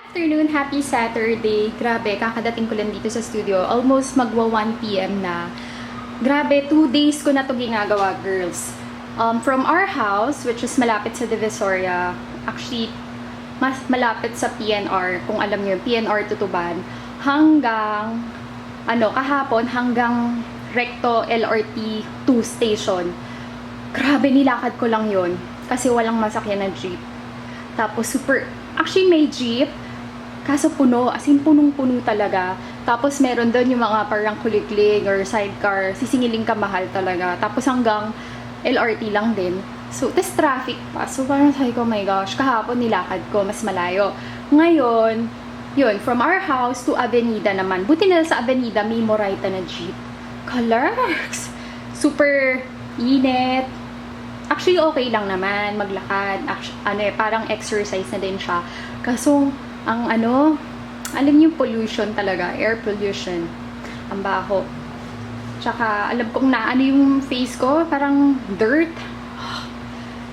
Afternoon, happy Saturday. Grabe, kakadating ko lang dito sa studio. Almost magwa 1 p.m. na. Grabe, 2 days ko na to ginagawa, girls. From our house, which is malapit sa Divisoria, actually, mas malapit sa PNR, kung alam niyo, PNR Tutuban, hanggang, kahapon, hanggang Recto LRT 2 station. Grabe, nilakad ko lang yon kasi walang masakyan na jeep. Tapos, actually may jeep, kaso puno, as in punong-puno talaga. Tapos meron doon yung mga parang kulikling or sidecar, sisingiling ka mahal talaga. Tapos hanggang LRT lang din. So, tas traffic pa. So, parang sabi ko, oh my gosh, kahapon nilakad ko, mas malayo. Ngayon, yun, from our house to Avenida naman. Buti na sa Avenida, may Moraita na jeep. Colors! Super init. Actually, okay lang naman maglakad. Parang exercise na din siya. Kaso, alam niyo pollution talaga, air pollution. Ang baho. Tsaka, alam kong yung face ko, parang dirt.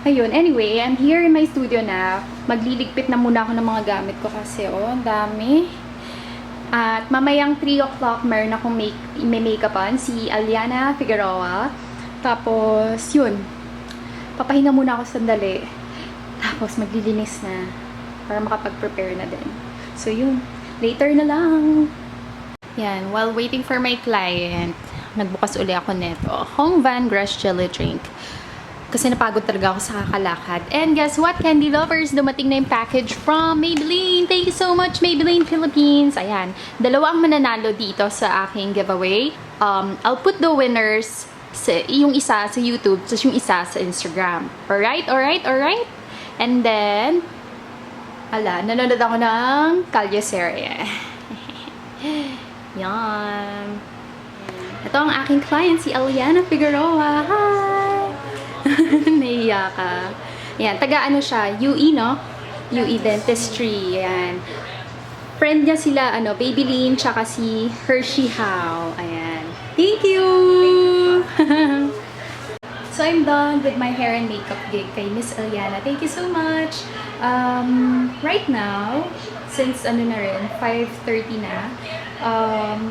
Ayun, anyway, I'm here in my studio na. Magliligpit na muna ako ng mga gamit ko kasi, ang dami. At mamayang 3 o'clock, meron akong make-upan, si Aliana Figueroa. Tapos, yun. Papahinga muna ako sandali. Tapos, maglilinis na. Para makapag-prepare na din. So, yun. Later na lang. Yan. While waiting for my client, nagbukas uli ako neto. Hong Van Grass Jelly Drink. Kasi napagod talaga ako sa kakalakad. And guess what, candy lovers? Dumating na yung package from Maybelline. Thank you so much, Maybelline Philippines. Ayan. Dalawa ang mananalo dito sa aking giveaway. I'll put the winners, yung isa sa YouTube, tapos yung isa sa Instagram. Alright? And then, nanonood ako ng Kalye Serie. Yan. Ito ang aking client, si Aliana Figueroa. Hi! Nahiya ka. Yan, siya, UE, no? UE Dentistry. Yan. Friend niya sila, Babyline, tsaka si Hershey Howe. Ayan. Thank you! So, I'm done with my hair and makeup gig kay Miss Aliana. Thank you so much! Right now, since 5:30 na,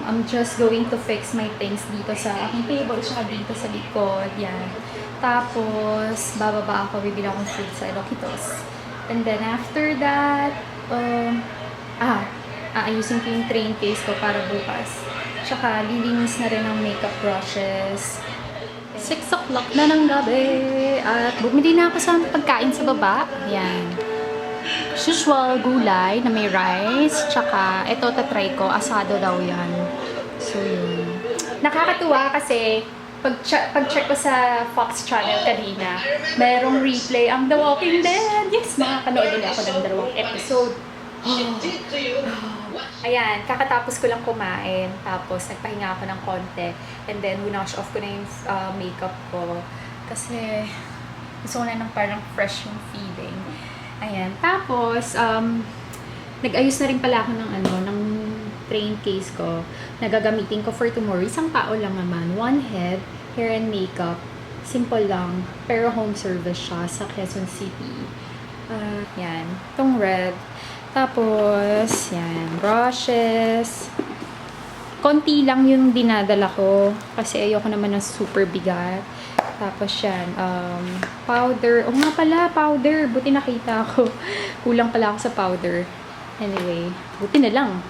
I'm just going to fix my things dito sa aking table, tsaka dito sa likod. Yan. Tapos, bababa ako, bibili akong food sa Iloquitos. And then, after that, aayusin ko yung train case ko para bukas. Tsaka, lilinis na rin ang makeup brushes. 6 o'clock na ng gabi. At bumili na ako sa pagkain sa baba. Ayan. As usual, gulay na may rice. Tsaka, ito tatry ko. Asado daw yan. So, yun. Nakakatuwa kasi pag-check ko sa Fox Channel kanina, merong replay ang The Walking Dead. Yes, makakanood din ako ng 2 episode. Ayan, kakatapos ko lang kumain. Tapos, nagpahinga ako ng konti. And then, winash off ko na yung makeup ko. Kasi, gusto ko na ng parang fresh yung feeling. Ayan. Tapos, nag-ayos na rin pala ako ng train case ko. Nagagamitin ko for tomorrow. Isang tao lang naman. 1 head, hair and makeup. Simple lang. Pero home service siya sa Quezon City. Yan. Itong red. Tapos, yan. Brushes. Konti lang yung dinadala ko. Kasi ayoko naman ng super bigat. Tapos yan. Powder. O nga pala, powder. Buti nakita ako. Kulang pala ako sa powder. Anyway, buti na lang.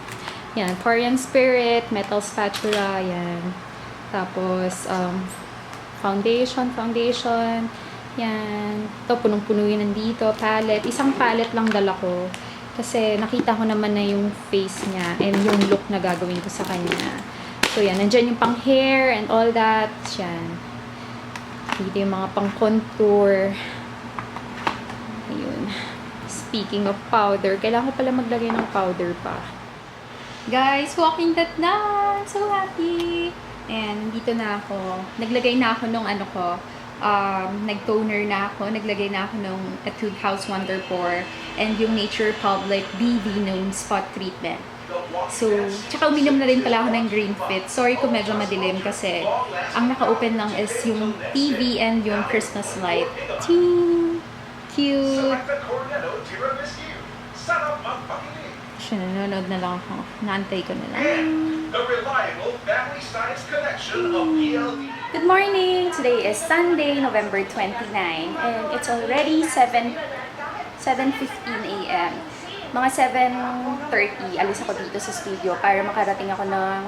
Yan. Korean Spirit. Metal spatula. Yan. Tapos, foundation. Yan. Ito, punong-puno yun nandito. Palette. Isang palette lang dala ko. Kasi nakita ko naman na yung face niya and yung look na gagawin ko sa kanya. So, yan. Nandyan yung pang hair and all that. Yan. Dito yung mga pang contour. Ayun. Speaking of powder, kailangan ko pala maglagay ng powder pa. Guys, walking that na! I'm so happy! And dito na ako. Naglagay na ako nung nag-toner na ako. Naglagay na ako ng Etude House Wonder Pore and yung Nature Republic BB Noon Spot Treatment. So, tsaka uminom na rin pala ako ng Green Fit. Sorry kung medyo madilim kasi ang naka-open lang is yung TV and yung Christmas light. Ting! Cute! Actually, nanonood na lang ako. Naantay ko na lang. The reliable family science connection of ELD. Good morning! Today is Sunday, November 29, and it's already 7:15 a.m. Mga 7:30, alis ako dito sa studio para makarating ako ng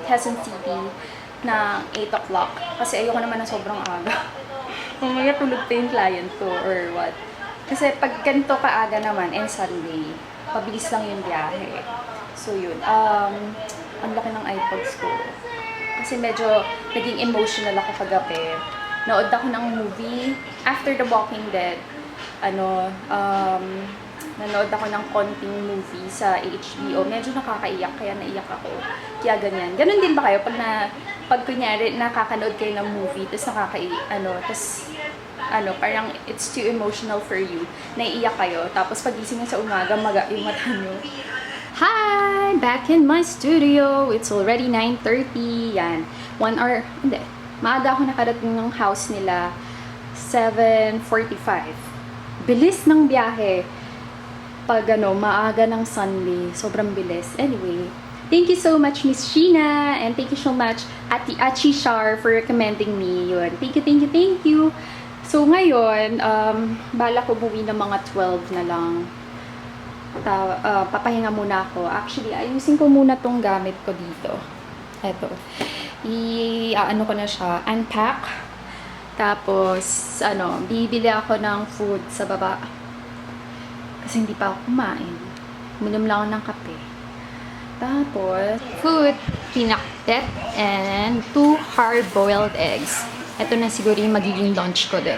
Quezon City na 8 o'clock. Kasi ayoko naman na sobrang aga. Mamaya tulog pa yung client ko or what. Kasi pag ganito kaaga naman and Sunday, pabilis lang yung biyahe. So yun, ang laki ng iPods ko. Kasi medyo naging emotional ako kagabi. Nood ako ng movie after The Walking Dead. Nanood ako ng konting movie sa HBO. Medyo nakakaiyak, kaya naiyak ako. Kaya ganyan. Ganon din ba kayo pag kunyari nakakanood kayo ng movie, tapos parang it's too emotional for you. Naiiyak kayo, tapos pagising nyo sa umaga, maga yung mata nyo. Hi! Back in my studio. It's already 9:30. Yan. 1 hour. Hindi. Maaga ako nakarating ng house nila. 7:45. Bilis ng biyahe. Pag maaga ng Sunday. Sobrang bilis. Anyway. Thank you so much, Miss Sheena. And thank you so much, Ate Achi Shar, for recommending me. Yun. Thank you, thank you, thank you. So ngayon, bala ko umuwi ng mga 12 na lang. Papahinga muna ako. Actually, ayusin ko muna tong gamit ko dito. Eto. Ano ko na siya, unpack. Tapos, bibili ako ng food sa baba. Kasi hindi pa ako kumain. Minom lang ako ng kape. Tapos, food, pinakbet, and 2 hard-boiled eggs. Ito na siguro yung magiging lunch ko din.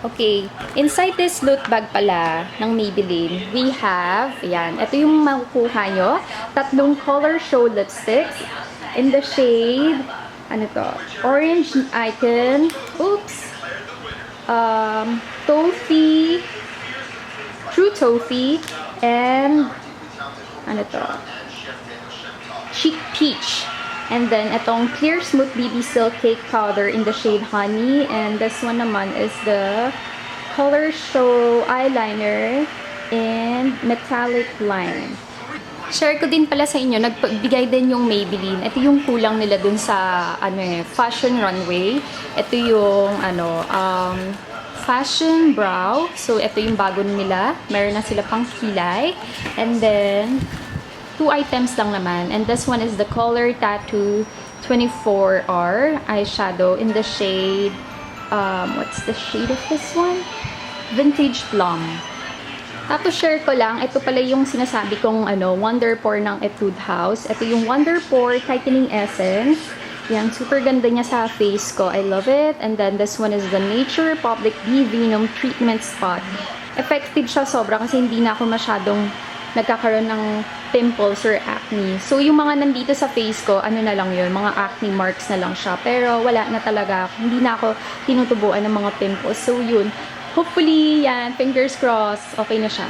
Okay, inside this loot bag pala ng Maybelline, we have, ayan, ito yung makukuha nyo, 3 color show lipsticks in the shade, orange icon, toffee, true toffee, and, chic peach. And then, itong Clear Smooth BB Silk Cake Powder in the shade Honey. And this one naman is the Color Show Eyeliner in Metallic Lime. Share ko din pala sa inyo, nagbigay din yung Maybelline. Ito yung kulang nila dun sa fashion runway. Ito yung fashion brow. So, ito yung bago nila. Meron na sila pang kilay. And then, 2 items lang naman. And this one is the Color Tattoo 24R eyeshadow in the shade, what's the shade of this one? Vintage Plum. Tapos share ko lang, ito pala yung sinasabi kong Wonder Pore ng Etude House. Ito yung Wonder Pore Tightening Essence. Yan, super ganda niya sa face ko. I love it. And then this one is the Nature Republic B-Venom Treatment Spot. Effective siya sobra kasi hindi na ako masyadong nagkakaroon ng pimples or acne. So, yung mga nandito sa face ko, na lang yun, mga acne marks na lang siya. Pero, wala na talaga. Hindi na ako tinutubuan ng mga pimples. So, yun. Hopefully, yan, fingers crossed, okay na siya.